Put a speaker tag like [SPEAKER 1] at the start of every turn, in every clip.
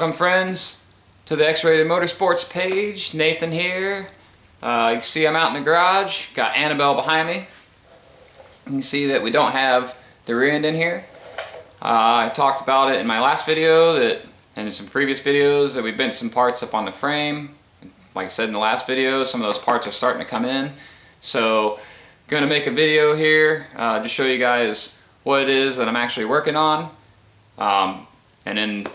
[SPEAKER 1] Welcome friends to the X-Rated Motorsports page. Nathan here. You can see I'm out in the garage. Got Annabelle behind me. You can see that we don't have the rear end in here. I talked about it in my last video and in some previous videos that we bent some parts up on the frame. Like I said in the last video, some of those parts are starting to come in. So gonna make a video here, just show you guys what it is that I'm actually working on. And then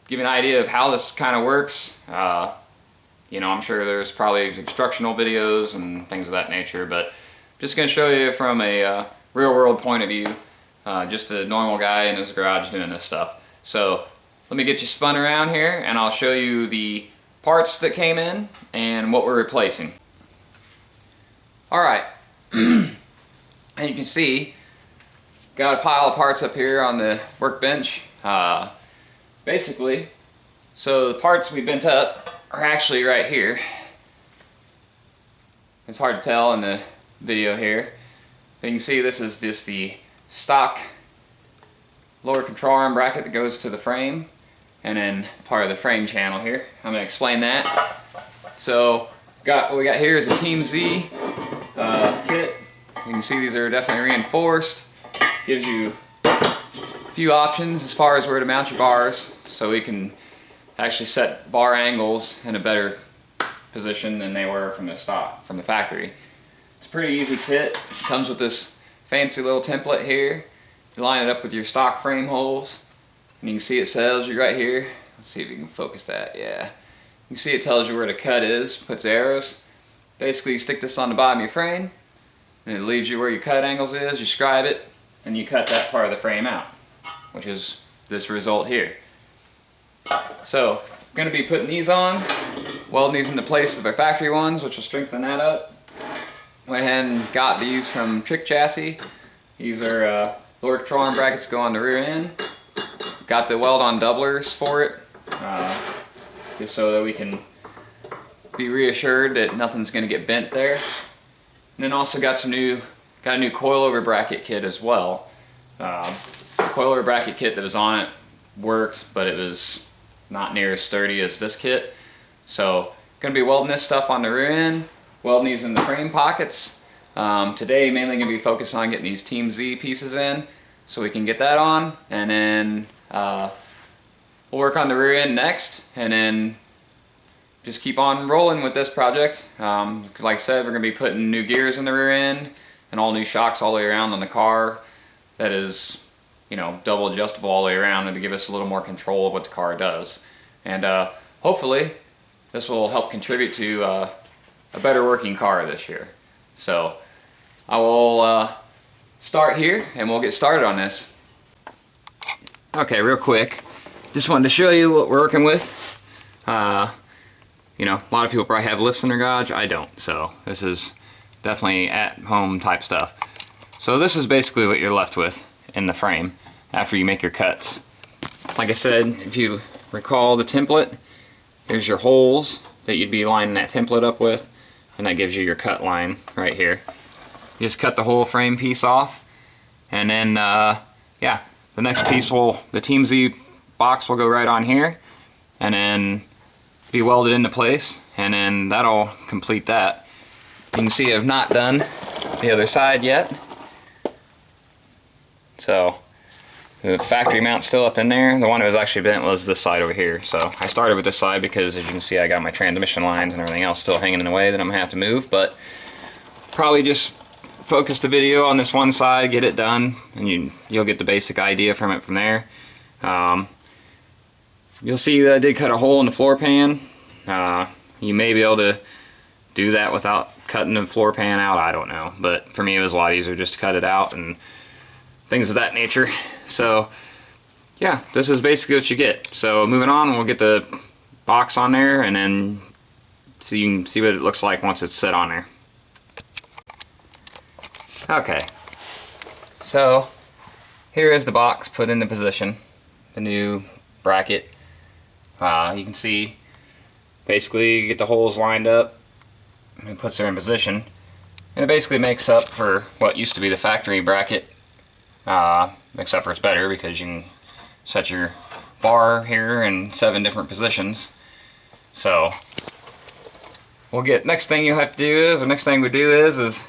[SPEAKER 1] give you an idea of how this kind of works. You know, I'm sure there's probably instructional videos and things of that nature, but just going to show you from a real world point of view, just a normal guy in his garage doing this stuff. So let me get you spun around here and I'll show you the parts that came in and what we're replacing. Alright, and you can see, got a pile of parts up here on the workbench. Basically, so the parts we bent up are actually right here. It's hard to tell in the video here, but you can see this is just the stock lower control arm bracket that goes to the frame, and then part of the frame channel here. I'm going to explain that. So what we got here is a Team Z kit. You can see these are definitely reinforced. Gives you a few options as far as where to mount your bars, so we can actually set bar angles in a better position than they were from the factory. It's a pretty easy kit. It comes with this fancy little template here. You line it up with your stock frame holes, and you can see it tells you right here. Let's see if you can focus that. Yeah, you can see it tells you where the cut is, puts arrows. Basically, you stick this on the bottom of your frame, and it leaves you where your cut angles is. You scribe it, and you cut that part of the frame out, which is this result here. So, I'm going to be putting these on, welding these into place with our factory ones, which will strengthen that up. Went ahead and got these from Trick Chassis. These are lower control arm brackets go on the rear end. Got the weld-on doublers for it, just so that we can be reassured that nothing's going to get bent there. And then also got a new coilover bracket kit as well. The coilover bracket kit that was on it worked, but it was not near as sturdy as this kit. So going to be welding this stuff on the rear end, welding these in the frame pockets. Today mainly going to be focused on getting these Team Z pieces in so we can get that on, and then we'll work on the rear end next, and then just keep on rolling with this project. Like I said, we're going to be putting new gears in the rear end and all new shocks all the way around on the car. That is, you know, double adjustable all the way around, and to give us a little more control of what the car does. And hopefully this will help contribute to a better working car this year. So I will start here and we'll get started on this. Okay, real quick, just wanted to show you what we're working with. You know, a lot of people probably have lifts in their garage. I don't, so this is definitely at home type stuff. So this is basically what you're left with in the frame after you make your cuts. Like I said, if you recall the template, here's your holes that you'd be lining that template up with, and that gives you your cut line right here. You just cut the whole frame piece off, and then yeah, the next piece the Team Z box will go right on here and then be welded into place, and then that'll complete that. You can see I've not done the other side yet. So the factory mount's still up in there. The one that was actually bent was this side over here. So I started with this side because, as you can see, I got my transmission lines and everything else still hanging in the way that I'm gonna have to move. But probably just focus the video on this one side, get it done, and you'll get the basic idea from it from there. You'll see that I did cut a hole in the floor pan. You may be able to do that without cutting the floor pan out, I don't know. But for me it was a lot easier just to cut it out and things of that nature. So yeah, this is basically what you get. So moving on, we'll get the box on there, and then so you can see what it looks like once it's set on there. Okay, so here is the box put into position, the new bracket. You can see basically you get the holes lined up and it puts her in position, and it basically makes up for what used to be the factory bracket, except for it's better because you can set your bar here in 7 different positions. So we'll get, next thing you have to do is, or next thing we do is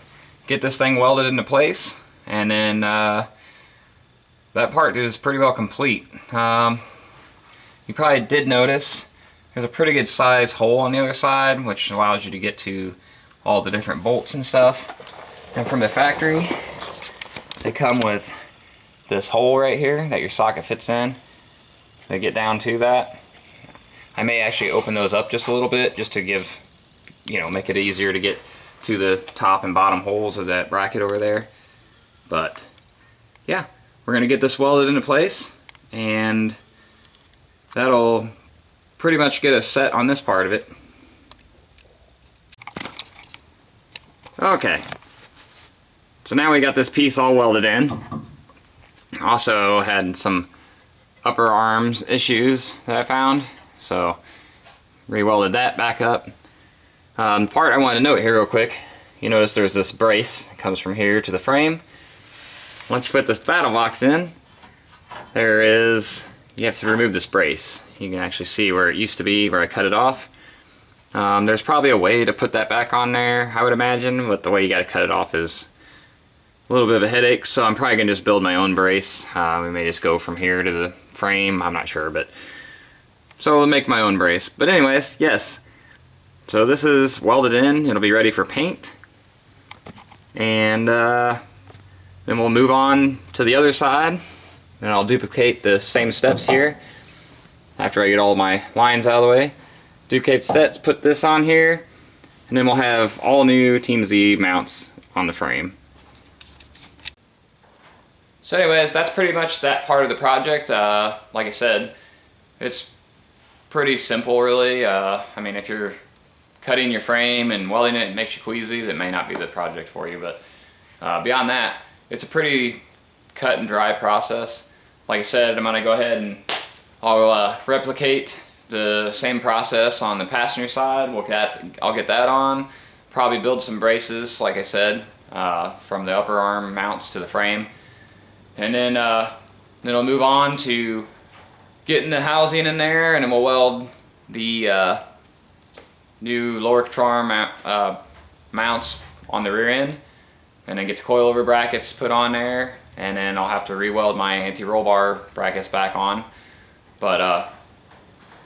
[SPEAKER 1] get this thing welded into place, and then that part is pretty well complete. You probably did notice there's a pretty good size hole on the other side, which allows you to get to all the different bolts and stuff. And from the factory, they come with this hole right here that your socket fits in. They get down to that. I may actually open those up just a little bit, just to give, you know, make it easier to get to the top and bottom holes of that bracket over there. But yeah, we're gonna get this welded into place, and that'll pretty much get us set on this part of it. Okay, so now we got this piece all welded in. Also had some upper arms issues that I found, so re-welded that back up. Part I wanted to note here real quick, you notice there's this brace that comes from here to the frame. Once you put this battle box in, you have to remove this brace. You can actually see where it used to be, where I cut it off. There's probably a way to put that back on there, I would imagine, but the way you got to cut it off is a little bit of a headache, so I'm probably going to just build my own brace. We may just go from here to the frame, I'm not sure, but so we'll make my own brace. But anyways, yes, so this is welded in, it'll be ready for paint, and then we'll move on to the other side, and I'll duplicate the same steps here after I get all my lines out of the way. Duplicate steps, put this on here, and then we'll have all new Team Z mounts on the frame. So anyways, that's pretty much that part of the project. Like I said, it's pretty simple really. I mean, if you're cutting your frame and welding it, it makes you queasy, that may not be the project for you, but beyond that, it's a pretty cut and dry process. Like I said, I'm gonna go ahead and I'll replicate the same process on the passenger side. I'll get that on, probably build some braces, like I said, from the upper arm mounts to the frame. And then I'll move on to getting the housing in there, and then we'll weld the new lower control arm mounts on the rear end, and then get the coilover brackets put on there, and then I'll have to re-weld my anti-roll bar brackets back on. But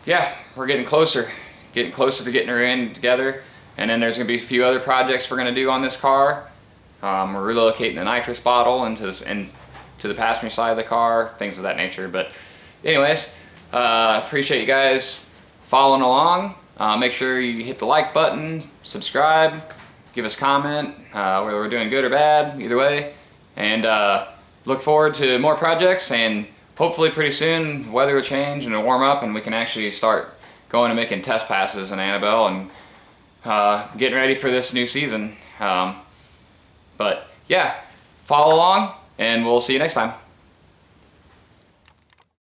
[SPEAKER 1] yeah, we're getting closer to getting her in together. And then there's going to be a few other projects we're going to do on this car. We're relocating the nitrous bottle into the passenger side of the car, things of that nature. But anyways, appreciate you guys following along. Make sure you hit the like button, subscribe, give us a comment, whether we're doing good or bad, either way. And look forward to more projects, and hopefully pretty soon weather will change and it'll warm up and we can actually start going and making test passes in Annabelle and getting ready for this new season. But yeah, follow along, and we'll see you next time.